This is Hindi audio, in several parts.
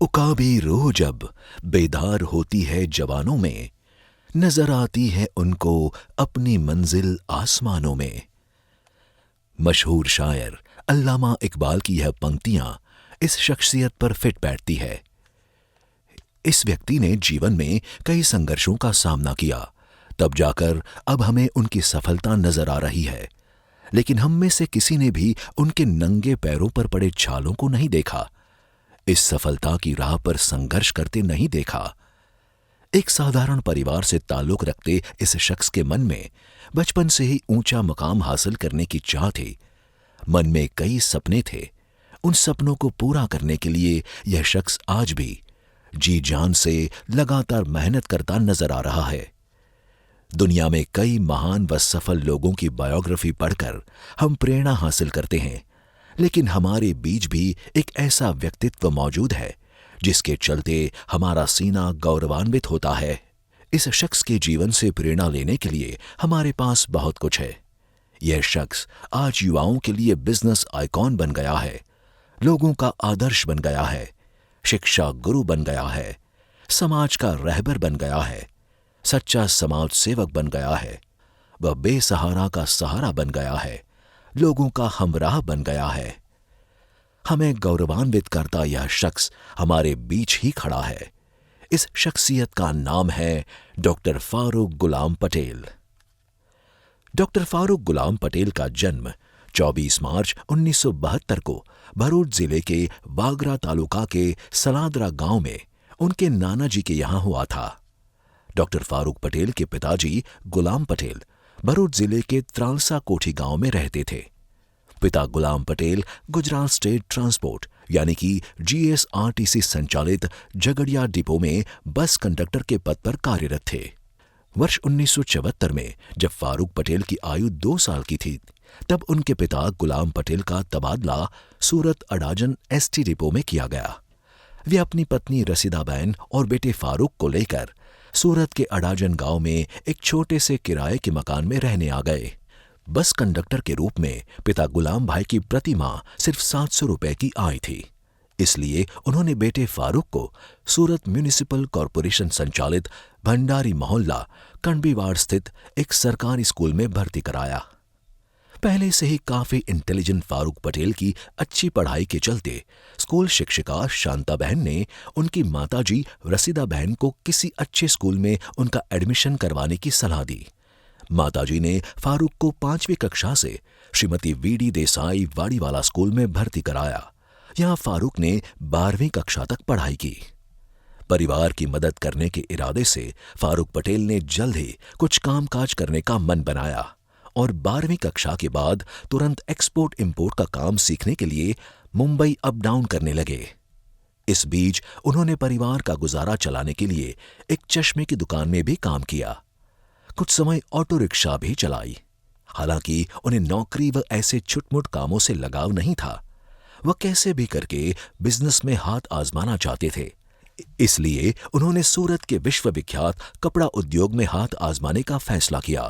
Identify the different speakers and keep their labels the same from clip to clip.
Speaker 1: उकाबी रूह जब बेदार होती है जवानों में, नजर आती है उनको अपनी मंजिल आसमानों में। मशहूर शायर अल्लामा इकबाल की यह पंक्तियां इस शख्सियत पर फिट बैठती है। इस व्यक्ति ने जीवन में कई संघर्षों का सामना किया, तब जाकर अब हमें उनकी सफलता नजर आ रही है। लेकिन हम में से किसी ने भी उनके नंगे पैरों पर पड़े छालों को नहीं देखा, इस सफलता की राह पर संघर्ष करते नहीं देखा। एक साधारण परिवार से ताल्लुक रखते इस शख्स के मन में बचपन से ही ऊंचा मकाम हासिल करने की चाह थी। मन में कई सपने थे। उन सपनों को पूरा करने के लिए यह शख्स आज भी जी जान से लगातार मेहनत करता नजर आ रहा है। दुनिया में कई महान व सफल लोगों की बायोग्राफी पढ़कर हम प्रेरणा हासिल करते हैं, लेकिन हमारे बीच भी एक ऐसा व्यक्तित्व मौजूद है जिसके चलते हमारा सीना गौरवान्वित होता है। इस शख्स के जीवन से प्रेरणा लेने के लिए हमारे पास बहुत कुछ है। यह शख्स आज युवाओं के लिए बिजनेस आइकॉन बन गया है, लोगों का आदर्श बन गया है, शिक्षा गुरु बन गया है, समाज का रहबर बन गया है, सच्चा समाज सेवक बन गया है, वह बेसहारा का सहारा बन गया है, लोगों का हमराह बन गया है। हमें गौरवान्वित करता यह शख्स हमारे बीच ही खड़ा है। इस शख्सियत का नाम है डॉक्टर फारूक गुलाम पटेल। डॉक्टर फारूक गुलाम पटेल का जन्म 24 मार्च 1972 को भरूच जिले के वागरा तालुका के सलादरा गांव में उनके नाना जी के यहां हुआ था। डॉक्टर फारूक पटेल के पिताजी गुलाम पटेल भरूच जिले के त्रालसा कोठी गांव में रहते थे। पिता गुलाम पटेल गुजरात स्टेट ट्रांसपोर्ट यानी कि जीएसआरटीसी संचालित झगड़िया डिपो में बस कंडक्टर के पद पर कार्यरत थे। वर्ष 1974 में जब फारूक पटेल की आयु 2 साल की थी, तब उनके पिता गुलाम पटेल का तबादला सूरत अडाजन एसटी डिपो में किया गया। वे अपनी पत्नी रसीदाबैन और बेटे फारूक को लेकर सूरत के अडाजन गांव में एक छोटे से किराए के मकान में रहने आ गए। बस कंडक्टर के रूप में पिता गुलाम भाई की प्रति माह सिर्फ 700 रुपए की आय थी, इसलिए उन्होंने बेटे फारूक को सूरत म्युनिसिपल कॉरपोरेशन संचालित भंडारी मोहल्ला कणबीवाड़ स्थित एक सरकारी स्कूल में भर्ती कराया। पहले से ही काफी इंटेलिजेंट फारूक पटेल की अच्छी पढ़ाई के चलते स्कूल शिक्षिका शांता बहन ने उनकी माताजी रसीदा बहन को किसी अच्छे स्कूल में उनका एडमिशन करवाने की सलाह दी। माताजी ने फारूक को 5वीं कक्षा से श्रीमती वीडी देसाई वाड़ीवाला स्कूल में भर्ती कराया। यहां फारूक ने 12वीं कक्षा तक पढ़ाई की। परिवार की मदद करने के इरादे से फारूक पटेल ने जल्द ही कुछ कामकाज करने का मन बनाया और 12वीं कक्षा के बाद तुरंत एक्सपोर्ट इंपोर्ट का काम सीखने के लिए मुंबई अप डाउन करने लगे। इस बीच उन्होंने परिवार का गुजारा चलाने के लिए एक चश्मे की दुकान में भी काम किया। कुछ समय ऑटो रिक्शा भी चलाई। हालांकि उन्हें नौकरी व ऐसे छुटमुट कामों से लगाव नहीं था। वह कैसे भी करके बिजनेस में हाथ आजमाना चाहते थे, इसलिए उन्होंने सूरत के विश्वविख्यात कपड़ा उद्योग में हाथ आजमाने का फैसला किया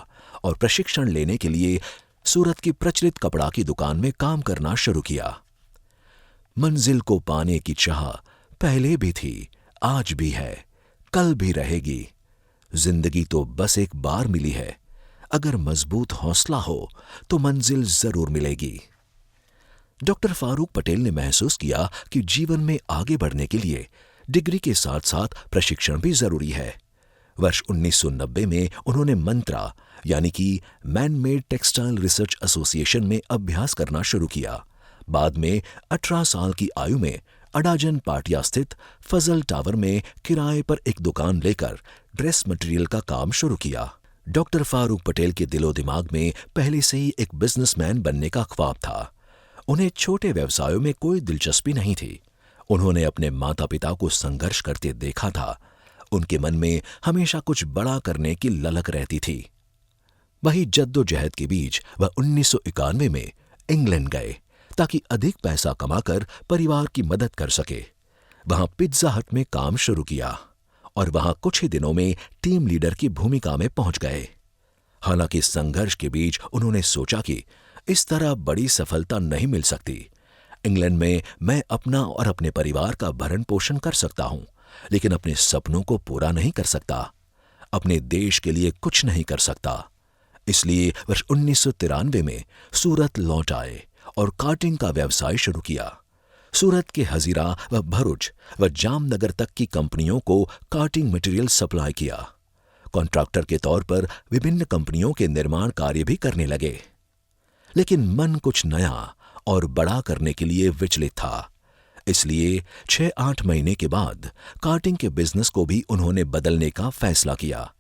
Speaker 1: और प्रशिक्षण लेने के लिए सूरत की प्रचलित कपड़ा की दुकान में काम करना शुरू किया। मंजिल को पाने की चाह पहले भी थी, आज भी है, कल भी रहेगी। जिंदगी तो बस एक बार मिली है, अगर मजबूत हौसला हो तो मंजिल जरूर मिलेगी। डॉक्टर फारूक पटेल ने महसूस किया कि जीवन में आगे बढ़ने के लिए डिग्री के साथ साथ प्रशिक्षण भी जरूरी है। वर्ष 1990 में उन्होंने मंत्रा यानी कि man made textile research association में अभ्यास करना शुरू किया। बाद में 18 साल की आयु में अडाजन पाटिया स्थित फजल टावर में किराए पर एक दुकान लेकर ड्रेस मटेरियल का काम शुरू किया। डॉक्टर फारूक पटेल के दिलो दिमाग में पहले से ही एक बिजनेसमैन बनने का ख्वाब था। उन्हें छोटे व्यवसायों में कोई दिलचस्पी नहीं थी। उन्होंने अपने माता पिता को संघर्ष करते देखा था। उनके मन में हमेशा कुछ बड़ा करने की ललक रहती थी। वही जद्दोजहद के बीच वह 1991 में इंग्लैंड गए ताकि अधिक पैसा कमाकर परिवार की मदद कर सके। वहां पिज्जा हट में काम शुरू किया और वहां कुछ ही दिनों में टीम लीडर की भूमिका में पहुंच गए। हालांकि संघर्ष के बीच उन्होंने सोचा कि इस तरह बड़ी सफलता नहीं मिल सकती। इंग्लैंड में मैं अपना और अपने परिवार का भरण पोषण कर सकता हूं, लेकिन अपने सपनों को पूरा नहीं कर सकता, अपने देश के लिए कुछ नहीं कर सकता। इसलिए वर्ष 1993 में सूरत लौट आए और कार्टिंग का व्यवसाय शुरू किया। सूरत के हजीरा व भरूच व जामनगर तक की कंपनियों को कार्टिंग मटेरियल सप्लाई किया। कॉन्ट्रैक्टर के तौर पर विभिन्न कंपनियों के निर्माण कार्य भी करने लगे। लेकिन मन कुछ नया और बड़ा करने के लिए विचलित था। इसलिए 6-8 महीने के बाद कार्टिंग के बिजनेस को भी उन्होंने बदलने का फैसला किया।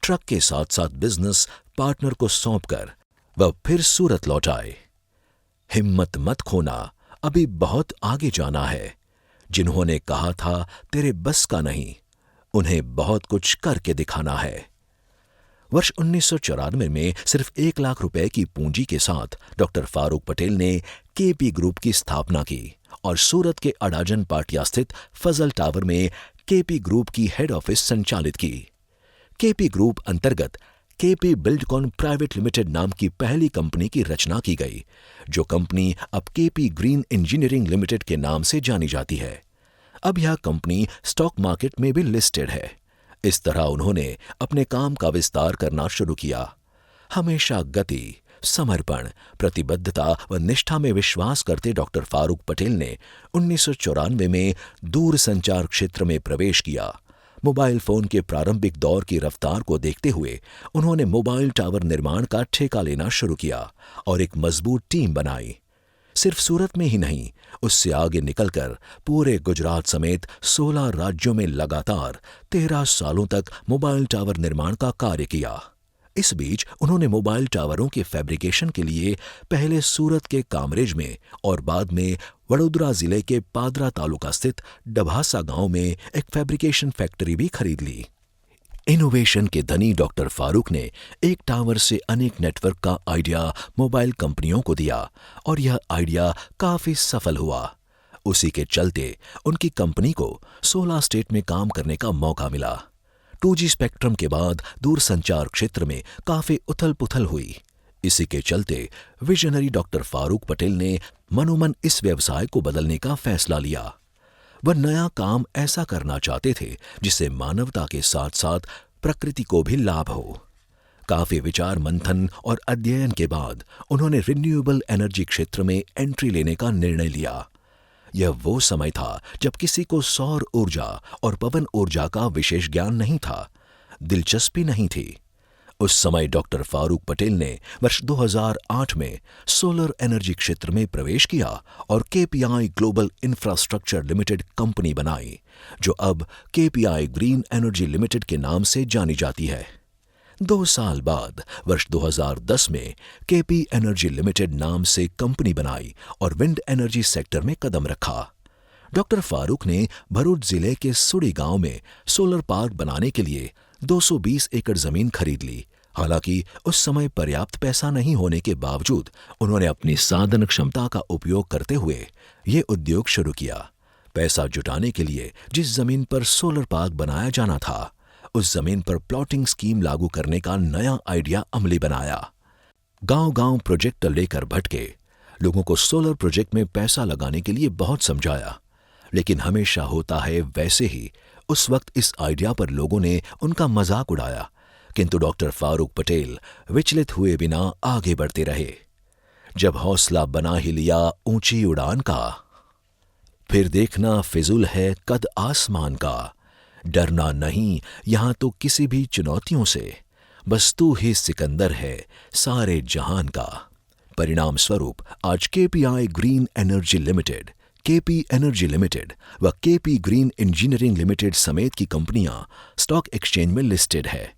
Speaker 1: ट्रक के साथ साथ बिजनेस पार्टनर को सौंपकर वह फिर सूरत लौट आए। हिम्मत मत खोना, अभी बहुत आगे जाना है। जिन्होंने कहा था तेरे बस का नहीं, उन्हें बहुत कुछ करके दिखाना है। वर्ष 1994 में सिर्फ 1 लाख रुपए की पूंजी के साथ डॉक्टर फारूक पटेल ने केपी ग्रुप की स्थापना की और सूरत के अडाजन पाटिया स्थित फजल टावर में केपी ग्रुप की हेड ऑफिस संचालित की। केपी ग्रुप अंतर्गत केपी बिल्डकॉन प्राइवेट लिमिटेड नाम की पहली कंपनी की रचना की गई, जो कंपनी अब केपी ग्रीन इंजीनियरिंग लिमिटेड के नाम से जानी जाती है। अब यह कंपनी स्टॉक मार्केट में भी लिस्टेड है। इस तरह उन्होंने अपने काम का विस्तार करना शुरू किया। हमेशा गति, समर्पण, प्रतिबद्धता व निष्ठा में विश्वास करते डॉक्टर फारूक पटेल ने 1994 में दूर संचार क्षेत्र में प्रवेश किया। मोबाइल फोन के प्रारंभिक दौर की रफ्तार को देखते हुए उन्होंने मोबाइल टावर निर्माण का ठेका लेना शुरू किया और एक मजबूत टीम बनाई। सिर्फ सूरत में ही नहीं, उससे आगे निकलकर पूरे गुजरात समेत 16 राज्यों में लगातार 13 सालों तक मोबाइल टावर निर्माण का कार्य किया। इस बीच उन्होंने मोबाइल टावरों के फैब्रिकेशन के लिए पहले सूरत के कामरेज में और बाद में वडोदरा जिले के पादरा तालुका स्थित डभासा गांव में एक फैब्रिकेशन फैक्ट्री भी खरीद ली। इनोवेशन के धनी डॉक्टर फारूक ने एक टावर से अनेक नेटवर्क का आइडिया मोबाइल कंपनियों को दिया और यह आइडिया काफी सफल हुआ। उसी के चलते उनकी कंपनी को 16 स्टेट में काम करने का मौका मिला। 2G स्पेक्ट्रम के बाद दूरसंचार क्षेत्र में काफी उथल-पुथल हुई। इसी के चलते विजनरी डॉक्टर फारूक पटेल ने मनोमन इस व्यवसाय को बदलने का फैसला लिया। वह नया काम ऐसा करना चाहते थे जिससे मानवता के साथ साथ प्रकृति को भी लाभ हो। काफी विचार मंथन और अध्ययन के बाद उन्होंने रिन्यूएबल एनर्जी क्षेत्र में एंट्री लेने का निर्णय लिया। यह वो समय था जब किसी को सौर ऊर्जा और पवन ऊर्जा का विशेष ज्ञान नहीं था, दिलचस्पी नहीं थी। उस समय डॉक्टर फारूक पटेल ने वर्ष 2008 में सोलर एनर्जी क्षेत्र में प्रवेश किया और KPI global infrastructure limited company बनाई, जो अब केपीआई ग्रीन एनर्जी लिमिटेड के नाम से जानी जाती है। 2 साल बाद वर्ष 2010 में केपी एनर्जी लिमिटेड नाम से कंपनी बनाई और विंड एनर्जी सेक्टर में कदम रखा। डॉक्टर फारूक ने भरूच जिले के सुड़ी गांव में सोलर पार्क बनाने के लिए 220 एकड़ जमीन खरीद ली। हालांकि उस समय पर्याप्त पैसा नहीं होने के बावजूद उन्होंने अपनी साधन क्षमता का उपयोग करते हुए ये उद्योग शुरू किया। पैसा जुटाने के लिए जिस जमीन पर सोलर पार्क बनाया जाना था, उस जमीन पर प्लॉटिंग स्कीम लागू करने का नया आइडिया अमली बनाया। गांव-गांव प्रोजेक्ट लेकर भटके, लोगों को सोलर प्रोजेक्ट में पैसा लगाने के लिए बहुत समझाया, लेकिन हमेशा होता है वैसे ही उस वक्त इस आइडिया पर लोगों ने उनका मजाक उड़ाया, किंतु डॉक्टर फारूक पटेल विचलित हुए बिना आगे बढ़ते रहे। जब हौसला बना ही लिया ऊंची उड़ान का, फिर देखना फिजूल है कद आसमान का। डरना नहीं यहां तो किसी भी चुनौतियों से, बस तू ही सिकंदर है सारे जहान का। परिणाम स्वरूप आज KPI green energy limited, KP energy limited व केपी ग्रीन इंजीनियरिंग लिमिटेड समेत की कंपनियां स्टॉक एक्सचेंज में लिस्टेड है।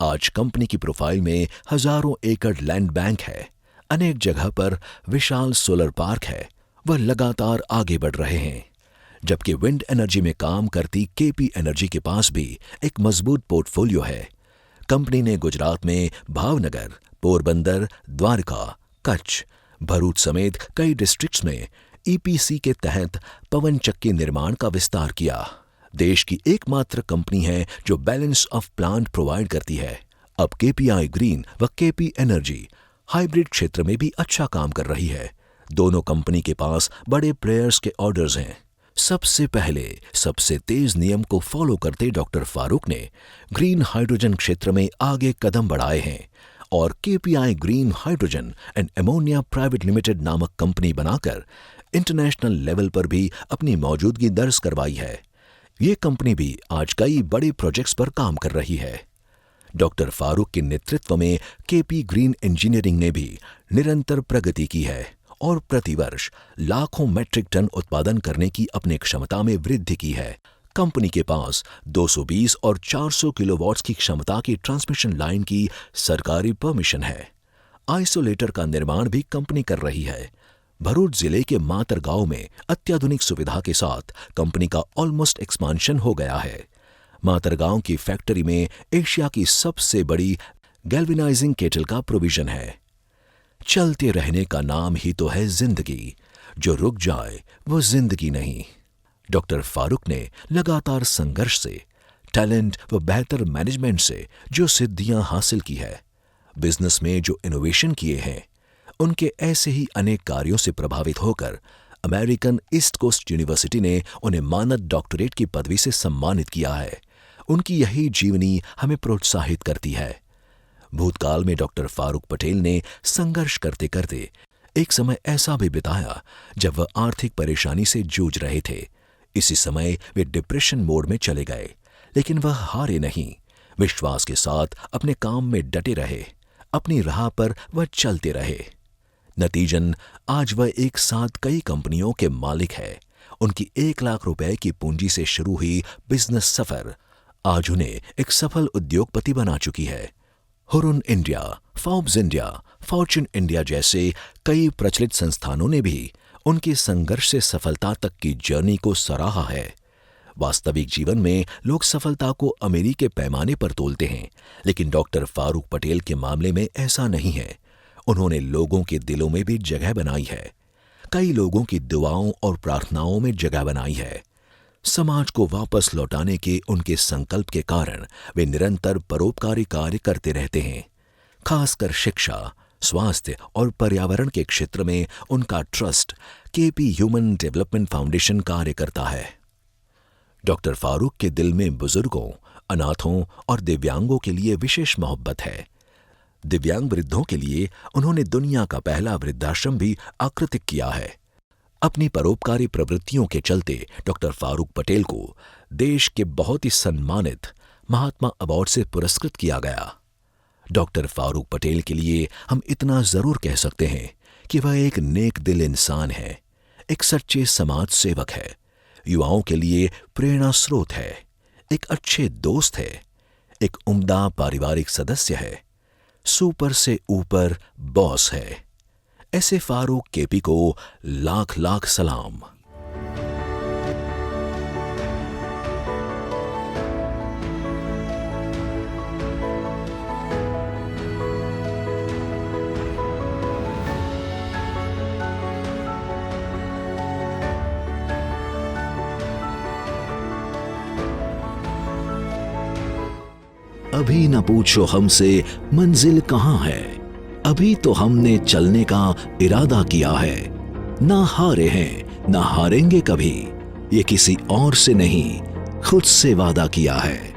Speaker 1: आज कंपनी की प्रोफाइल में हजारों एकड़ लैंड बैंक है, अनेक जगह पर विशाल सोलर पार्क है, वह लगातार आगे बढ़ रहे हैं। जबकि विंड एनर्जी में काम करती केपी एनर्जी के पास भी एक मजबूत पोर्टफोलियो है। कंपनी ने गुजरात में भावनगर, पोरबंदर, द्वारका, कच्छ, भरूच समेत कई डिस्ट्रिक्ट्स में ईपीसी के तहत पवन चक्की निर्माण का विस्तार किया। देश की एकमात्र कंपनी है जो बैलेंस ऑफ प्लांट प्रोवाइड करती है। अब केपीआई ग्रीन व केपी एनर्जी हाइब्रिड क्षेत्र में भी अच्छा काम कर रही है, दोनों कंपनी के पास बड़े प्लेयर्स के ऑर्डर्स हैं। सबसे पहले सबसे तेज नियम को फॉलो करते डॉक्टर फारूक ने ग्रीन हाइड्रोजन क्षेत्र में आगे कदम बढ़ाए हैं और KPI green hydrogen and ammonia private limited नामक कंपनी बनाकर इंटरनेशनल लेवल पर भी अपनी मौजूदगी दर्ज करवाई है। ये कंपनी भी आज कई बड़े प्रोजेक्ट्स पर काम कर रही है। डॉक्टर फारूक के नेतृत्व में केपी ग्रीन इंजीनियरिंग ने भी निरंतर प्रगति की है और प्रतिवर्ष लाखों मैट्रिक टन उत्पादन करने की अपनी क्षमता में वृद्धि की है। कंपनी के पास 220 और 400 किलोवाट्स की क्षमता की ट्रांसमिशन लाइन की सरकारी परमिशन है। आइसोलेटर का निर्माण भी कंपनी कर रही है। भरूच जिले के मातर गांव में अत्याधुनिक सुविधा के साथ कंपनी का ऑलमोस्ट एक्सपांशन हो गया है। मातर गांव की फैक्ट्री में एशिया की सबसे बड़ी गैल्वेनाइजिंग केटल का प्रोविजन है। चलते रहने का नाम ही तो है जिंदगी, जो रुक जाए वो जिंदगी नहीं। डॉक्टर फारूक ने लगातार संघर्ष से, टैलेंट व बेहतर मैनेजमेंट से जो सिद्धियां हासिल की है, बिजनेस में जो इनोवेशन किए हैं, उनके ऐसे ही अनेक कार्यों से प्रभावित होकर अमेरिकन ईस्ट कोस्ट यूनिवर्सिटी ने उन्हें मानद डॉक्टरेट की पदवी से सम्मानित किया है। उनकी यही जीवनी हमें प्रोत्साहित करती है। भूतकाल में डॉक्टर फारूक पटेल ने संघर्ष करते करते एक समय ऐसा भी बिताया जब वह आर्थिक परेशानी से जूझ रहे थे। इसी समय वे डिप्रेशन मोड में चले गए, लेकिन वह हारे नहीं। विश्वास के साथ अपने काम में डटे रहे, अपनी राह पर वह चलते रहे। नतीजन आज वह एक साथ कई कंपनियों के मालिक है। उनकी 1 लाख रुपए की पूंजी से शुरू हुई बिजनेस सफर आज उन्हें एक सफल उद्योगपति बना चुकी है। Hurun India, Forbes India, Fortune India जैसे कई प्रचलित संस्थानों ने भी उनके संघर्ष से सफलता तक की जर्नी को सराहा है। वास्तविक जीवन में लोग सफलता को अमीरी के पैमाने पर तोलते हैं, लेकिन डॉक्टर फारूक पटेल के मामले में ऐसा नहीं है। उन्होंने लोगों के दिलों में भी जगह बनाई है। कई लोगों की दुआओं और प्रार्थनाओं में जगह बनाई है। समाज को वापस लौटाने के उनके संकल्प के कारण वे निरंतर परोपकारी कार्य करते रहते हैं। खासकर शिक्षा, स्वास्थ्य और पर्यावरण के क्षेत्र में उनका trust KP human development foundation कार्य करता है। डॉक्टर फारूक के दिल में बुजुर्गों, अनाथों और दिव्यांगों के लिए विशेष मोहब्बत है। दिव्यांग वृद्धों के लिए उन्होंने दुनिया का पहला वृद्धाश्रम भी आकृतिक किया है। अपनी परोपकारी प्रवृत्तियों के चलते डॉक्टर फारूक पटेल को देश के बहुत ही सम्मानित महात्मा अवार्ड से पुरस्कृत किया गया। डॉक्टर फारूक पटेल के लिए हम इतना जरूर कह सकते हैं कि वह एक नेक दिल इंसान है, एक सच्चे समाज सेवक है, युवाओं के लिए प्रेरणा स्रोत है, एक अच्छे दोस्त है, एक उम्दा पारिवारिक सदस्य है, सुपर से ऊपर बॉस है। ऐसे फारूक केपी को लाख लाख सलाम।
Speaker 2: अभी न पूछो हमसे मंजिल कहाँ है, अभी तो हमने चलने का इरादा किया है। ना हारे हैं, ना हारेंगे कभी, ये किसी और से नहीं खुद से वादा किया है।